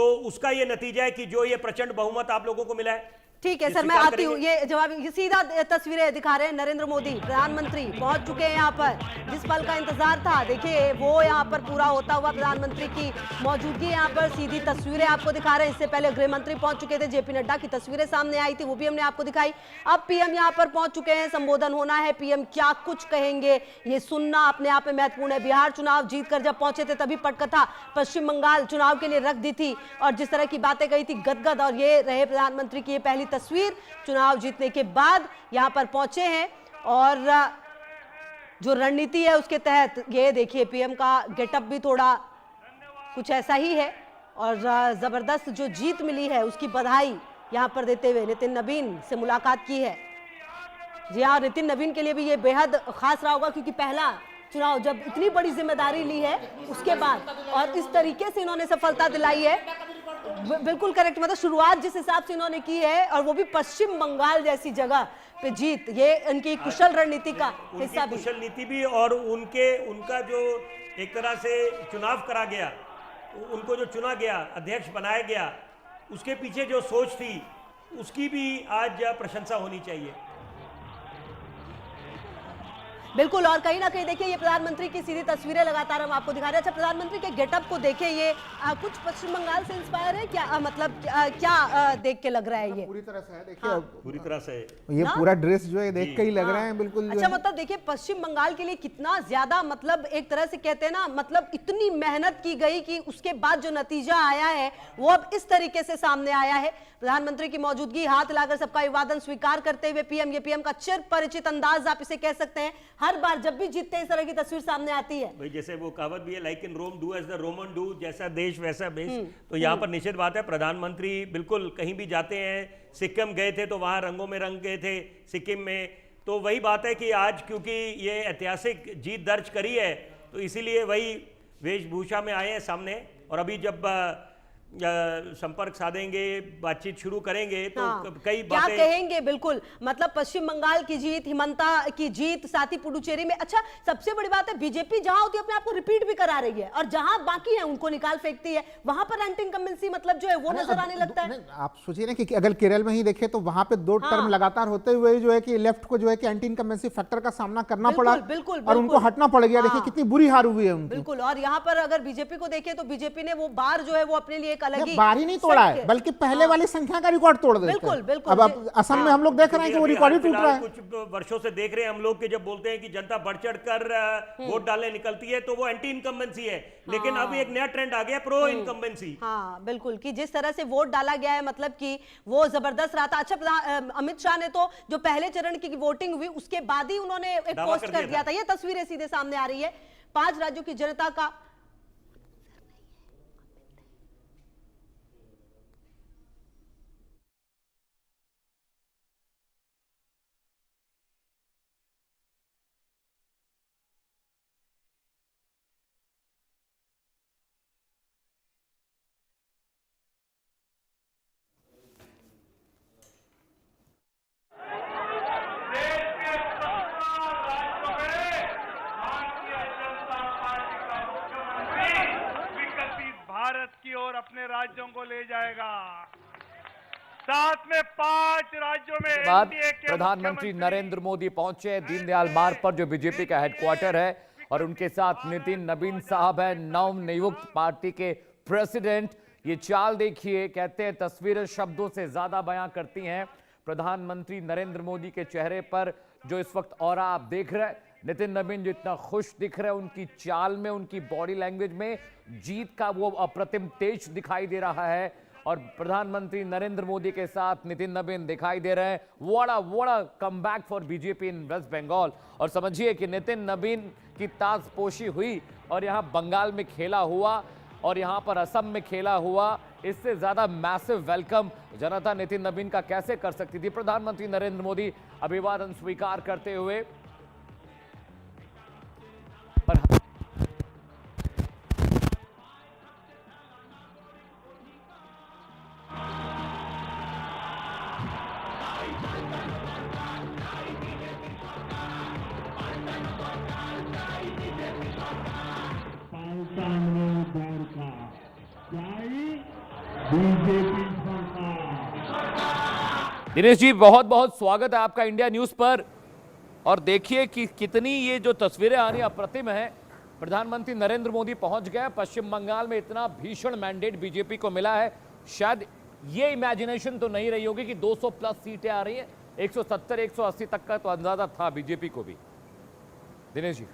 तो उसका ये नतीजा है कि जो ये प्रचंड बहुमत आप लोगों को मिला है। ठीक है सर, मैं आती हूँ। ये जवाब, ये सीधा तस्वीरें दिखा रहे हैं। नरेंद्र मोदी प्रधानमंत्री पहुंच चुके हैं यहाँ पर। जिस पल का इंतजार था, देखिए वो यहाँ पर पूरा होता हुआ प्रधानमंत्री की मौजूदगी यहाँ पर सीधी तस्वीरें आपको दिखा रहे हैं। इससे पहले गृह मंत्री पहुंच चुके थे, जेपी नड्डा की तस्वीरें सामने आई थी, वो भी हमने आपको दिखाई। अब पीएम यहाँ पर पहुंच चुके हैं, संबोधन होना है, पीएम क्या कुछ कहेंगे ये सुनना अपने आप में महत्वपूर्ण है। बिहार चुनाव जीतकर जब पहुंचे थे तभी पटकथा पश्चिम बंगाल चुनाव के लिए रख दी थी और जिस तरह की बातें कही थी गदगद, और ये रहे प्रधानमंत्री की ये पहली तस्वीर चुनाव जीतने के बाद यहां पर पहुंचे हैं। और जो रणनीति है उसके तहत ये देखिए पीएम का गेटअप भी थोड़ा कुछ ऐसा ही है और जबरदस्त जो जीत मिली है उसकी बधाई यहां पर देते हुए नितिन नवीन से मुलाकात की है। जी हाँ, नितिन नवीन के लिए भी ये बेहद खास रहा होगा क्योंकि पहला चुनाव जब इतनी बड़ी जिम्मेदारी ली है उसके बाद और इस तरीके से इन्होंने सफलता दिलाई है, बिल्कुल करेक्ट। मतलब शुरुआत जिस हिसाब से इन्होंने की है और वो भी पश्चिम बंगाल जैसी जगह पे जीत, ये उनकी कुशल रणनीति का हिस्सा भी, कुशल नीति भी और उनका जो एक तरह से चुनाव करा गया, उनको जो चुना गया, अध्यक्ष बनाया गया, उसके पीछे जो सोच थी उसकी भी आज प्रशंसा होनी चाहिए। बिल्कुल। और कहीं ना कहीं देखिए ये प्रधानमंत्री की सीधी तस्वीरें लगातार हम आपको दिखा रहे हैं। अच्छा, प्रधानमंत्री के गेटअप को देखिए, ये कुछ पश्चिम बंगाल से इंस्पायर है क्या? मतलब क्या देख के लग रहा है? ये पूरी तरह से है, देखिए पूरी तरह से ये पूरा ड्रेस जो है देख के ही लग रहा है बिल्कुल। अच्छा, मतलब देखिए पश्चिम बंगाल के लिए कितना ज्यादा, मतलब एक तरह से कहते हैं ना, मतलब इतनी मेहनत की गई कि उसके बाद जो नतीजा आया है वो अब इस तरीके से सामने आया है। प्रधानमंत्री की मौजूदगी, हाथ लाकर सबका अभिवादन स्वीकार करते हुए पीएम, ये पीएम का चिर परिचित अंदाज आप इसे कह सकते हैं। हर बार जब भी जीतते हैं इस तरह की तस्वीर सामने आती है। भाई जैसे वो कहावत भी है, like in Rome do as the Roman do, जैसा देश वैसा बेश। तो यहाँ पर निश्चित बात है, प्रधानमंत्री बिल्कुल कहीं भी जाते हैं, सिक्किम गए थे तो वहाँ रंगों में रंग गए थे सिक्किम में, तो वही बात है कि आज क्योंकि ये ऐतिहासिक जीत दर्ज करी है तो इसीलिए वही वेशभूषा में आए हैं सामने। और अभी जब संपर्क साधेंगे, बातचीत शुरू करेंगे तो कई क्या बातें कहेंगे। बिल्कुल, मतलब पश्चिम बंगाल की जीत, हिमंता की जीत, साथ ही पुडुचेरी में। अच्छा, सबसे बड़ी बात है बीजेपी जहां होती है अपने आप को रिपीट भी करा रही है और जहां बाकी है उनको निकाल फेंकती है, वहां पर एंटी इनकम्बेंसी मतलब जो है वो नजर आने लगता है। आप सोचिए ना कि अगर केरल में ही देखें तो वहां पे 2 टर्म लगातार होते हुए जो है कि लेफ्ट को जो है कि एंटी इनकम्बेंसी फैक्टर का सामना करना पड़ा और उनको हटना पड़ गया। देखिए कितनी बुरी हार हुई है उनकी। बिल्कुल। और यहाँ पर अगर बीजेपी को देखें तो बीजेपी ने वो बार जो है वो अपने लिए अलग ही बारी नहीं तोड़ा है, बल्कि पहले वाली संख्या का रिकॉर्ड तोड़ देते हैं। बिल्कुल बिल्कुल। अब असम में हम लोग देख रहे हैं कि वो रिकॉर्ड ही टूट रहा है। कुछ वर्षों से देख रहे हैं हम लोग कि जब बोलते हैं कि जनता बढ़ चढ़ कर वोट डालने निकलती है तो वो एंटी इनकम्बेंसी है, लेकिन अब एक नया ट्रेंड आ गया, प्रो इनकम्बेंसी। हाँ बिल्कुल, कि जिस तरह से वोट डाला गया है मतलब कि वो जबरदस्त रहा था। अच्छा, अमित शाह ने तो जो पहले चरण की वोटिंग हुई उसके बाद ही उन्होंने एक पोस्ट कर दिया था। ये तस्वीरें सीधे सामने आ रही है। 5 राज्यों की जनता का भारत की ओर अपने राज्यों को ले जाएगा। साथ में 5 राज्यों में बाद प्रधानमंत्री नरेंद्र मोदी पहुंचे दीनदयाल मार्ग पर जो बीजेपी का हेडक्वार्टर है और उनके साथ नितिन नवीन साहब है, नवनियुक्त पार्टी के प्रेसिडेंट। ये चाल देखिए, कहते हैं तस्वीरें शब्दों से ज्यादा बयां करती हैं। प्रधानमंत्री नरेंद्र मोदी के चेहरे पर जो इस वक्त ऑरा आप देख रहे हैं, नितिन नवीन जो इतना खुश दिख रहे हैं, उनकी चाल में, उनकी बॉडी लैंग्वेज में जीत का वो अप्रतिम तेज दिखाई दे रहा है। और प्रधानमंत्री नरेंद्र मोदी के साथ नितिन नवीन दिखाई दे रहे हैं। What comeback for BJP in West Bengal. और समझिए कि नितिन नवीन की ताजपोशी हुई और यहाँ बंगाल में खेला हुआ और यहाँ पर असम में खेला हुआ, इससे ज्यादा मैसिव वेलकम जनता नितिन नवीन का कैसे कर सकती थी। प्रधानमंत्री नरेंद्र मोदी अभिवादन स्वीकार करते हुए दिनेश जी, बहुत बहुत स्वागत है आपका इंडिया न्यूज पर। और देखिए कि कितनी ये जो तस्वीरें आ रही अप्रतिम है। प्रधानमंत्री नरेंद्र मोदी पहुंच गए पश्चिम बंगाल में। इतना भीषण मैंडेट बीजेपी को मिला है, शायद ये इमेजिनेशन तो नहीं रही होगी कि 200 प्लस सीटें आ रही हैं। 170 180 तक का तो अंदाजा था बीजेपी को भी। दिनेश जी।